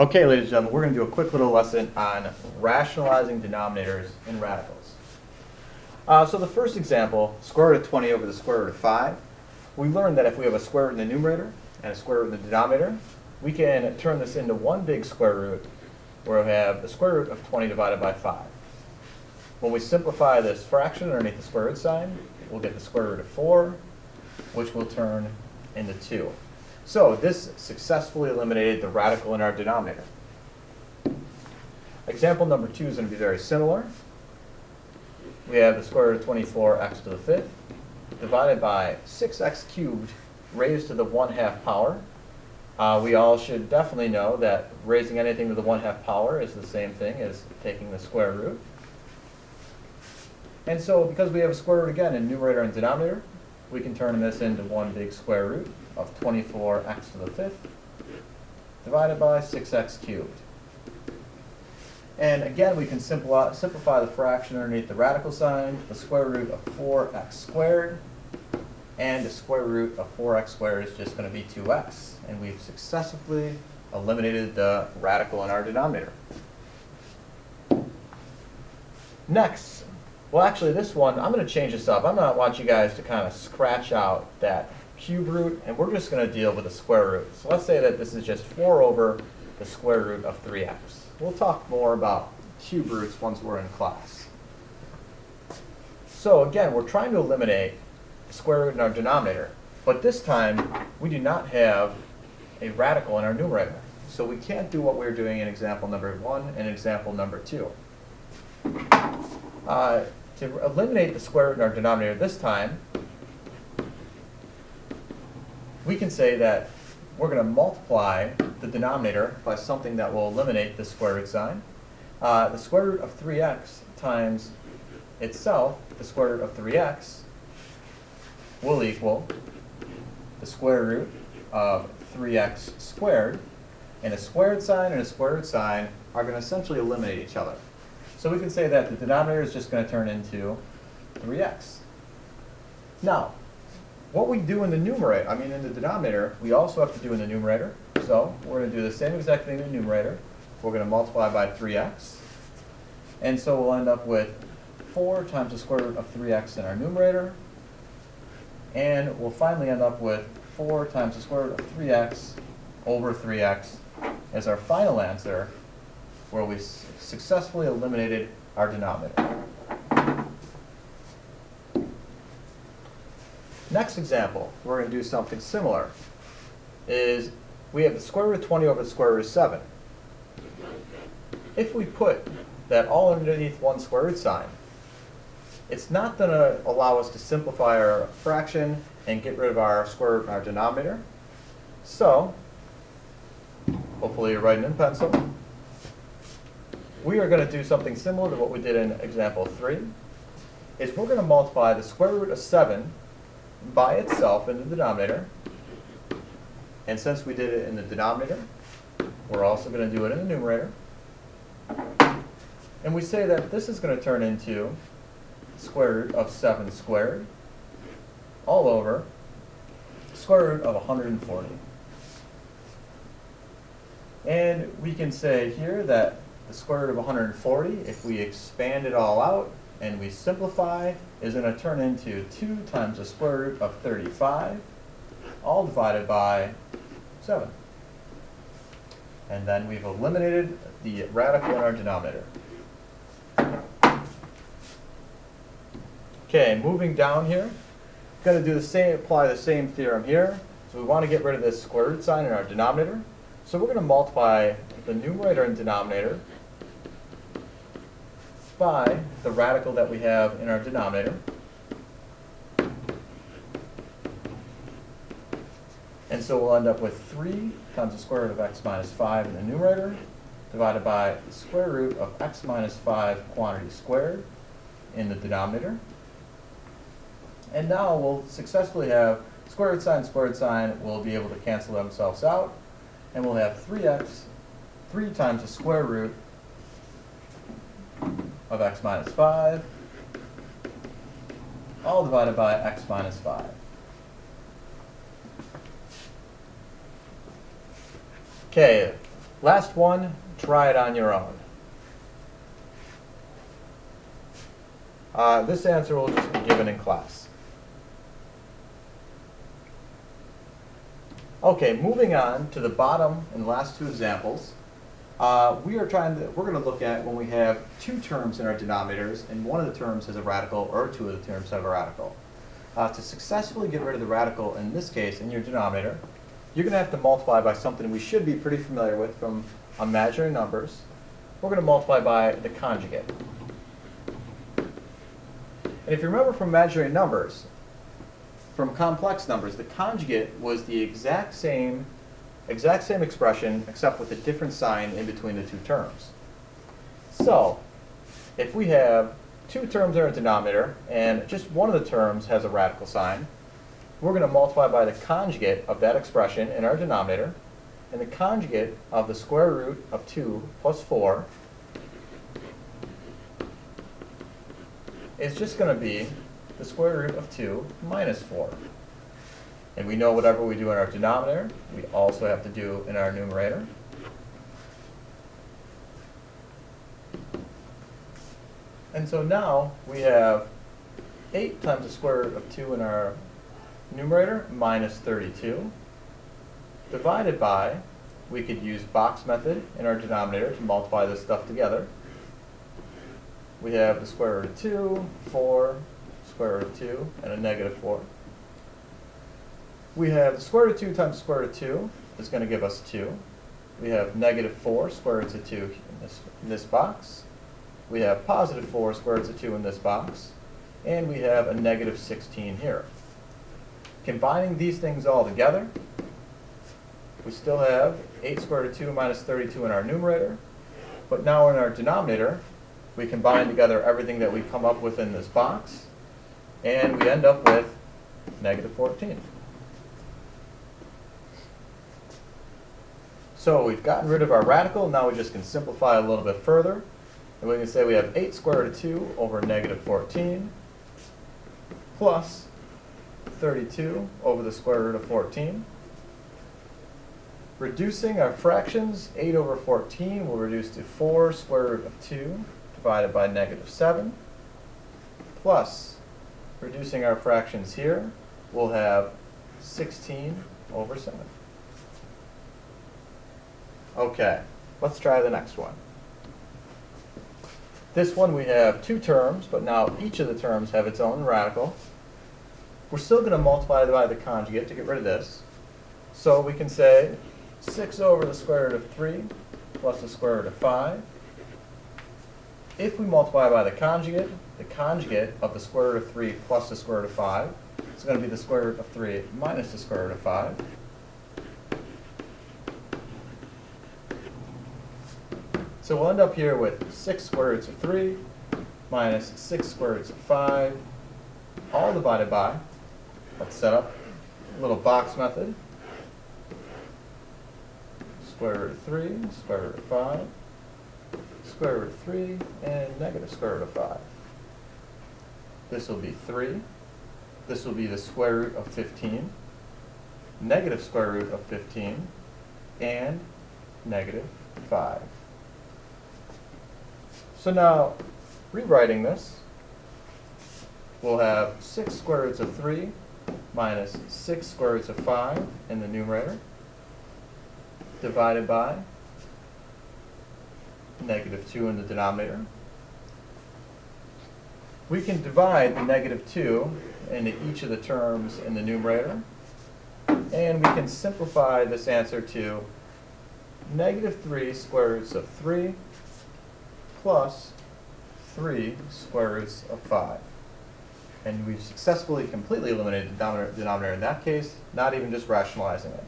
Okay, ladies and gentlemen, we're going to do a quick little lesson on rationalizing denominators in radicals. So the first example, square root of 20 over the square root of 5. We learned that if we have a square root in the numerator and a square root in the denominator, we can turn this into one big square root where we have the square root of 20 divided by 5. When we simplify this fraction underneath the square root sign, we'll get the square root of 4, which will turn into 2. So this successfully eliminated the radical in our denominator. Example number 2 is going to be very similar. We have the square root of 24x to the 5th divided by 6x cubed raised to the 1/2 power. We all should definitely know that raising anything to the 1/2 power is the same thing as taking the square root. And so because we have a square root again in numerator and denominator, we can turn this into one big square root of 24x to the 5th divided by 6x cubed. And again, we can simplify the fraction underneath the radical sign, the square root of 4x squared, and the square root of 4x squared is just going to be 2x. And we've successfully eliminated the radical in our denominator. Next, well actually this one, I'm going to change this up. I'm going to want you guys to kind of scratch out that cube root, and we're just going to deal with the square root. So let's say that this is just 4 over the square root of 3x. We'll talk more about cube roots once we're in class. So again, we're trying to eliminate the square root in our denominator, but this time we do not have a radical in our numerator. So we can't do what we're doing in example number 1 and example number 2. To eliminate the square root in our denominator this time, we can say that we're going to multiply the denominator by something that will eliminate the square root sign. The square root of 3x times itself, the square root of 3x, will equal the square root of 3x squared. And a squared sign and a square root sign are going to essentially eliminate each other. So we can say that the denominator is just going to turn into 3x. Now, what we do in the numerator, in the denominator, we also have to do in the numerator. So we're going to do the same exact thing in the numerator. We're going to multiply by 3x. And so we'll end up with 4 times the square root of 3x in our numerator. And we'll finally end up with 4 times the square root of 3x over 3x as our final answer, where we successfully eliminated our denominator. Next example, we're going to do something similar. We have the square root of 20 over the square root of 7. If we put that all underneath one square root sign, it's not going to allow us to simplify our fraction and get rid of our square root in our denominator. So, hopefully you're writing in pencil. We are going to do something similar to what we did in example 3. We're going to multiply the square root of 7 by itself in the denominator. And since we did it in the denominator, we're also going to do it in the numerator. And we say that this is going to turn into square root of 7 squared all over square root of 140. And we can say here that the square root of 140, if we expand it all out and we simplify, is going to turn into 2 times the square root of 35, all divided by 7. And then we've eliminated the radical in our denominator. Okay, moving down here, we're going to do the same, apply the same theorem here. So we want to get rid of this square root sign in our denominator. So we're going to multiply the numerator and denominator by the radical that we have in our denominator. And so we'll end up with 3 times the square root of x minus 5 in the numerator divided by the square root of x minus 5 quantity squared in the denominator. And now we'll successfully have square root sign will be able to cancel themselves out. And we'll have 3x, 3 times the square root of x minus 5, all divided by x minus 5. Okay, Last one, try it on your own. This answer will just be given in class. Okay, moving on to the bottom and last two examples. We're going to look at when we have two terms in our denominators and one of the terms has a radical or two of the terms have a radical. To successfully get rid of the radical in this case in your denominator, you're going to have to multiply by something we should be pretty familiar with from imaginary numbers. We're going to multiply by the conjugate. And if you remember from imaginary numbers, from complex numbers, the conjugate was the exact same expression except with a different sign in between the two terms. So, if we have two terms in our denominator and just one of the terms has a radical sign, we're going to multiply by the conjugate of that expression in our denominator, and the conjugate of the square root of 2 plus 4 is just going to be the square root of 2 minus 4. And we know whatever we do in our denominator, we also have to do in our numerator. And so now we have 8 times the square root of 2 in our numerator minus 32 divided by, we could use box method in our denominator to multiply this stuff together. We have the square root of 2, 4, square root of 2, and a negative 4. We have the square root of 2 times the square root of 2 is going to give us 2. We have negative 4 square roots of 2 in this box. We have positive 4 square roots of 2 in this box. And we have a negative 16 here. Combining these things all together, we still have 8 square root of 2 minus 32 in our numerator. But now in our denominator, we combine together everything that we come up with in this box. And we end up with negative 14. So we've gotten rid of our radical. Now we just can simplify a little bit further. And we can say we have 8 square root of 2 over negative 14 plus 32 over the square root of 14. Reducing our fractions, 8 over 14 will reduce to 4 square root of 2 divided by negative 7. Plus, reducing our fractions here, we'll have 16 over 7. Okay, let's try the next one. This one we have two terms, but now each of the terms have its own radical. We're still going to multiply by the conjugate to get rid of this. So we can say 6 over the square root of 3 plus the square root of 5. If we multiply by the conjugate of the square root of 3 plus the square root of 5 is going to be the square root of 3 minus the square root of 5. So we'll end up here with 6 square roots of 3 minus 6 square roots of 5, all divided by, let's set up a little box method, square root of 3, square root of 5, square root of 3, and negative square root of 5. This will be 3. This will be the square root of 15, negative square root of 15, and negative 5. So now, rewriting this, we'll have 6 square roots of 3 minus 6 square roots of 5 in the numerator, divided by negative 2 in the denominator. We can divide the negative 2 into each of the terms in the numerator, and we can simplify this answer to negative 3 square roots of 3 plus 3 square roots of 5. And we've successfully completely eliminated the denominator in that case, not even just rationalizing it.